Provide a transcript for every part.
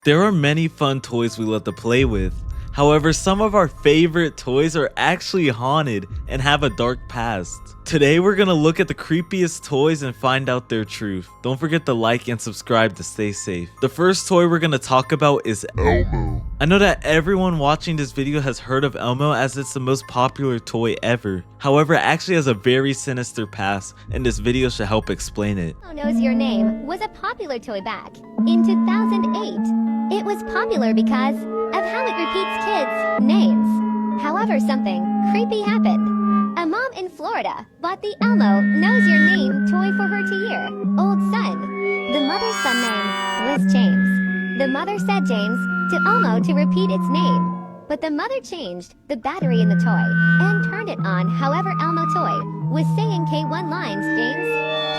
There are many fun toys we love to play with. However, some of our favorite toys are actually haunted and have a dark past. Today we're gonna look at the creepiest toys and find out their truth. Don't forget to like and subscribe to stay safe. The first toy we're gonna talk about is Elmo. I know that everyone watching this video has heard of Elmo as it's the most popular toy ever. However, it actually has a very sinister past, and this video should help explain it. Elmo Knows Your Name was a popular toy back in 2008. It was popular because of how it repeats kids' names. However, something creepy happened. A mom in Florida bought the Elmo Knows Your Name toy for her 2-year-old son. The mother's son name was James. The mother said James to Elmo to repeat its name, but the mother changed the battery in the toy and turned it on. However, Elmo toy was saying K1 lines. James,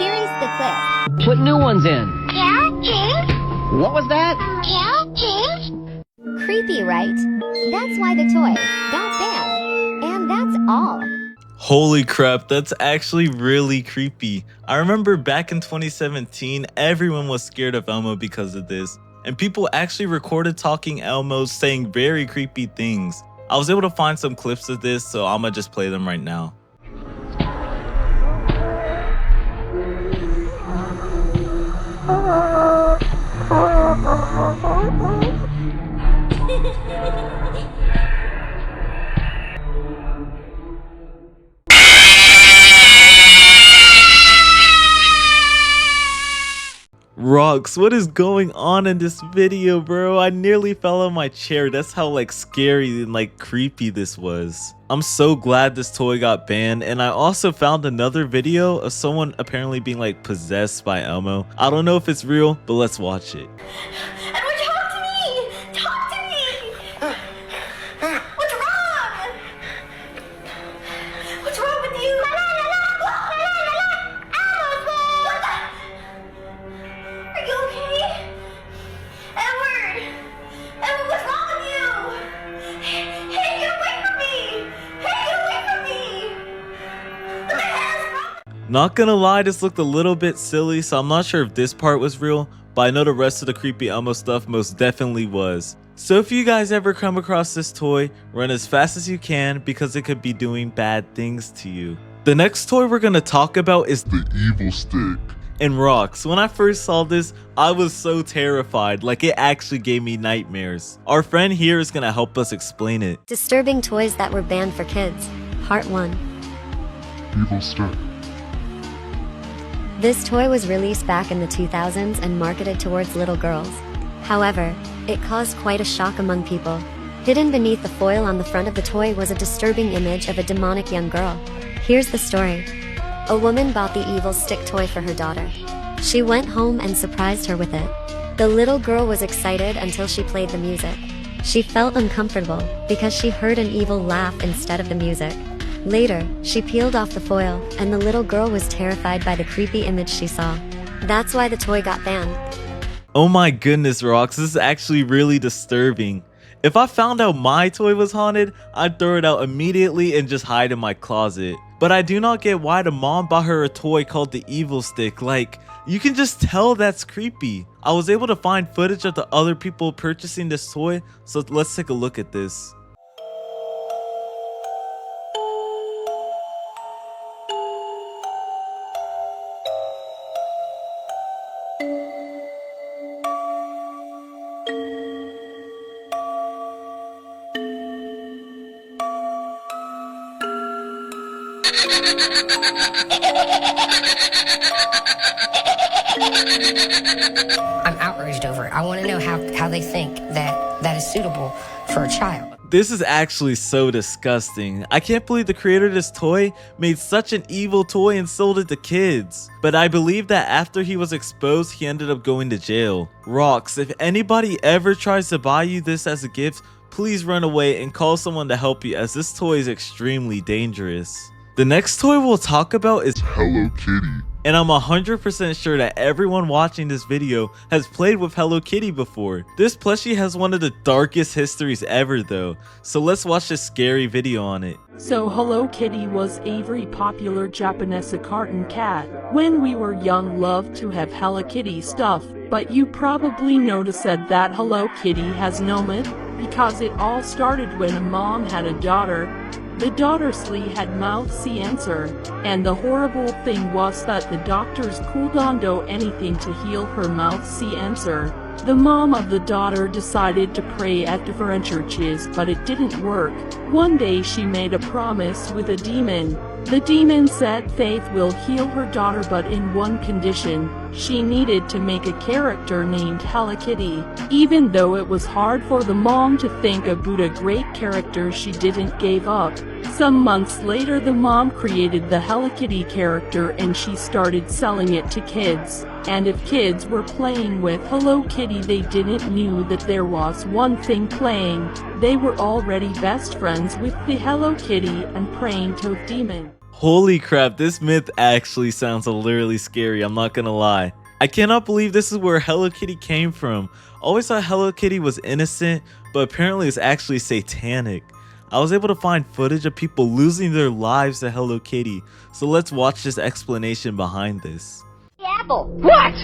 here is the clip. Put new ones in. Yeah, James? What was that? Yeah, James? Creepy, right? That's why the toy got banned. And that's all. Holy crap, that's actually really creepy. I remember back in 2017, everyone was scared of Elmo because of this. And people actually recorded talking Elmo saying very creepy things. I was able to find some clips of this, so I'ma just play them right now. Rocks, what is going on in this video, bro? I nearly fell on my chair. That's how scary and creepy this was. I'm so glad this toy got banned, and I also found another video of someone apparently being possessed by Elmo. I don't know if it's real, but let's watch it. Edward, talk to me! Talk to me! What's wrong? What's wrong with you? Are you okay? Edward! Edward, what's wrong with you? Hey, get away from me! Hey, get away from me! What the hell is wrong? Not gonna lie, this looked a little bit silly, so I'm not sure if this part was real, but I know the rest of the creepy Elmo stuff most definitely was. So if you guys ever come across this toy, run as fast as you can because it could be doing bad things to you. The next toy we're gonna talk about is the evil stick. And Rocks, when I first saw this, I was so terrified, it actually gave me nightmares. Our friend here is gonna help us explain it. Disturbing toys that were banned for kids, Part 1. Evil stick. This toy was released back in the 2000s and marketed towards little girls. However, it caused quite a shock among people. Hidden beneath the foil on the front of the toy was a disturbing image of a demonic young girl. Here's the story. A woman bought the evil stick toy for her daughter. She went home and surprised her with it. The little girl was excited until she played the music. She felt uncomfortable because she heard an evil laugh instead of the music. Later, she peeled off the foil, and the little girl was terrified by the creepy image she saw. That's why the toy got banned. Oh my goodness, Rocks, this is actually really disturbing. If I found out my toy was haunted, I'd throw it out immediately and just hide in my closet. But I do not get why the mom bought her a toy called the evil stick. You can just tell that's creepy. I was able to find footage of the other people purchasing this toy, so let's take a look at this. I'm outraged over it. I want to know how they think that is suitable for a child. This is actually so disgusting. I can't believe the creator of this toy made such an evil toy and sold it to kids. But I believe that after he was exposed, he ended up going to jail. Rocks, if anybody ever tries to buy you this as a gift, please run away and call someone to help you, as this toy is extremely dangerous. The next toy we'll talk about is Hello Kitty. And I'm 100% sure that everyone watching this video has played with Hello Kitty before. This plushie has one of the darkest histories ever though, so let's watch this scary video on it. So Hello Kitty was a very popular Japanese cartoon cat. When we were young, loved to have Hello Kitty stuff. but you probably noticed that Hello Kitty has no myth, because it all started when a mom had a daughter. The daughter had 𝗲𝗲𝗯𝗀𝗃𝗃, and the horrible thing was that the doctors couldn't do anything to heal her 𝗲𝗲𝗯𝗀. The mom of the daughter decided to pray at different churches, but it didn't work. One day she made a promise with a demon. The demon said Faith will heal her daughter, but in one condition. She needed to make a character named Hello Kitty. Even though it was hard for the mom to think about a great character, she didn't give up. Some months later, the mom created the Hello Kitty character and she started selling it to kids. And if kids were playing with Hello Kitty, they didn't knew that there was one thing playing. They were already best friends with the Hello Kitty and praying to a demon. Holy crap, this myth actually sounds literally scary, I'm not gonna lie. I cannot believe this is where Hello Kitty came from. Always thought Hello Kitty was innocent, but apparently it's actually satanic. I was able to find footage of people losing their lives to Hello Kitty, so let's watch this explanation behind this. Apple. What?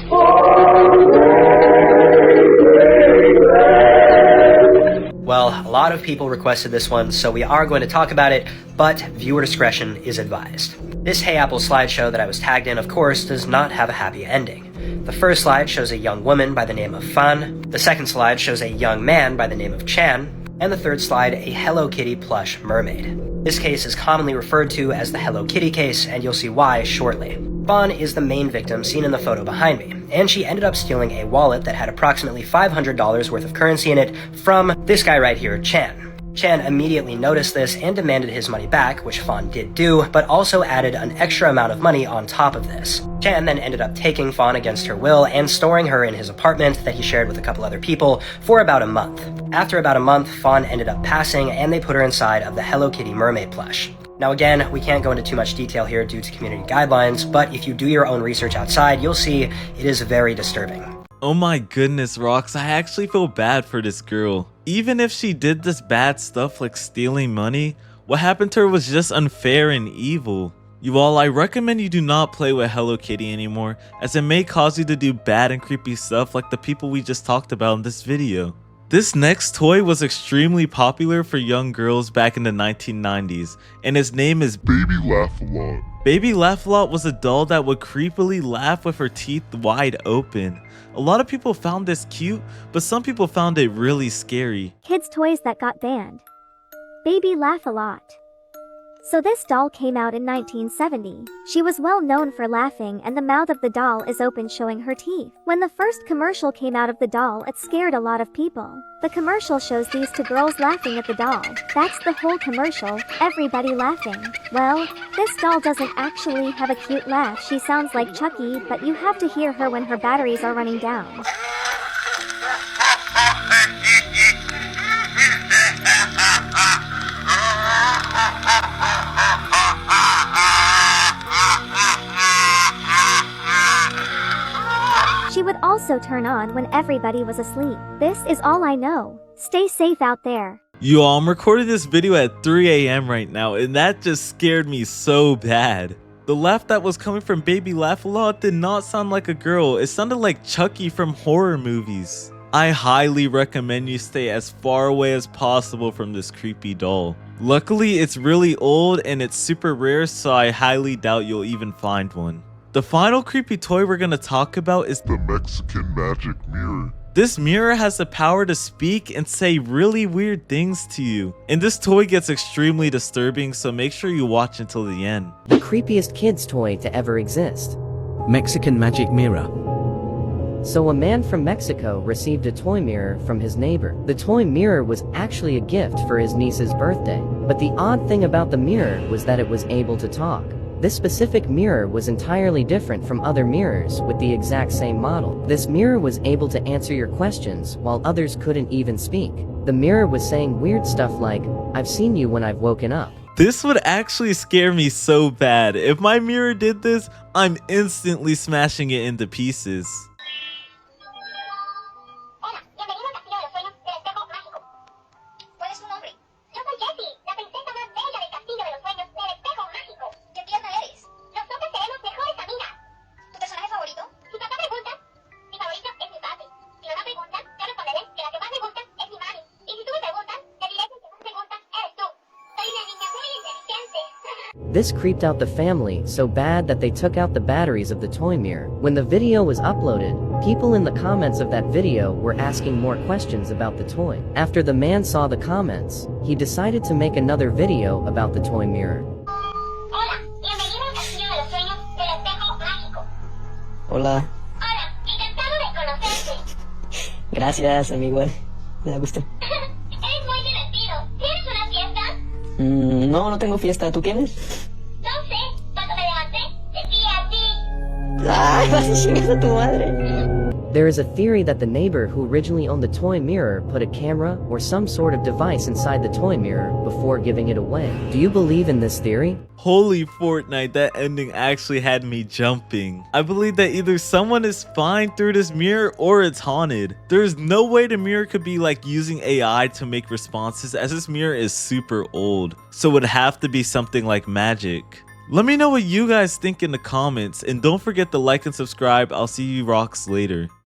Well, a lot of people requested this one, so we are going to talk about it, but viewer discretion is advised. This Hey Apple slideshow that I was tagged in, of course, does not have a happy ending. The first slide shows a young woman by the name of Fan, the second slide shows a young man by the name of Chan, and the third slide a Hello Kitty plush mermaid. This case is commonly referred to as the Hello Kitty case, and you'll see why shortly. Fan is the main victim seen in the photo behind me, and she ended up stealing a wallet that had approximately $500 worth of currency in it from this guy right here, Chan. Chan immediately noticed this and demanded his money back, which Fan did do, but also added an extra amount of money on top of this. Chan then ended up taking Fan against her will and storing her in his apartment that he shared with a couple other people for about a month. After about a month, Fan ended up passing and they put her inside of the Hello Kitty mermaid plush. Now again, we can't go into too much detail here due to community guidelines, but if you do your own research outside, you'll see it is very disturbing. Oh my goodness, Rox, I actually feel bad for this girl. Even if she did this bad stuff like stealing money, what happened to her was just unfair and evil. You all, I recommend you do not play with Hello Kitty anymore, as it may cause you to do bad and creepy stuff like the people we just talked about in this video. This next toy was extremely popular for young girls back in the 1990s, and his name is 𝗵𝗵𝗯𝗀𝗏. 𝗵𝗵𝗯𝗏𝗏 was a doll that would creepily laugh with her teeth wide open. A lot of people found this cute, but some people found it really scary. Kids' toys that got banned. 𝗵𝗵𝗯𝗏𝗏𝗏. So this doll came out in 1970. She was well known for laughing, and the mouth of the doll is open showing her teeth. When the first commercial came out of the doll, it scared a lot of people. The commercial shows these two girls laughing at the doll. That's the whole commercial, everybody laughing. Well, this doll doesn't actually have a cute laugh. She sounds like Chucky, but you have to hear her when her batteries are running down. She would also turn on when everybody was asleep. This is all I know. Stay safe out there. Yo, I'm recording this video at 3 AM right now, and that just scared me so bad. The laugh that was coming from 𝗵𝗵𝗯𝗏𝗏𝗏 did not sound like a girl, it sounded like Chucky from horror movies. I highly recommend you stay as far away as possible from this creepy doll. Luckily, it's really old and it's super rare, so I highly doubt you'll even find one. The final creepy toy we're gonna talk about is The Mexican Magic Mirror. This mirror has the power to speak and say really weird things to you. And this toy gets extremely disturbing, so make sure you watch until the end. The creepiest kid's toy to ever exist. Mexican Magic Mirror. So a man from Mexico received a toy mirror from his neighbor. The toy mirror was actually a gift for his niece's birthday. But the odd thing about the mirror was that it was able to talk. This specific mirror was entirely different from other mirrors with the exact same model. This mirror was able to answer your questions while others couldn't even speak. The mirror was saying weird stuff like, "I've seen you when I've woken up." This would actually scare me so bad. If my mirror did this, I'm instantly smashing it into pieces. This creeped out the family so bad that they took out the batteries of the toy mirror. When the video was uploaded, people in the comments of that video were asking more questions about the toy. After the man saw the comments, he decided to make another video about the toy mirror. Hola, bienvenido al castillo de los sueños del espejo mágico. Hola. Hola, encantado de conocerte. Gracias, amigo. Me da gusto. Eres muy divertido. ¿Tienes una fiesta? No, no tengo fiesta. ¿Tú tienes? No sé. Cuando me levanté, te vi a ti. ¡Ay, vas y chingas a tu madre! There is a theory that the neighbor who originally owned the toy mirror put a camera or some sort of device inside the toy mirror before giving it away. Do you believe in this theory? Holy Fortnite, that ending actually had me jumping. I believe that either someone is spying through this mirror or it's haunted. There's no way the mirror could be like using AI to make responses, as this mirror is super old. So it would have to be something like magic. Let me know what you guys think in the comments, and don't forget to like and subscribe. I'll see you rocks later.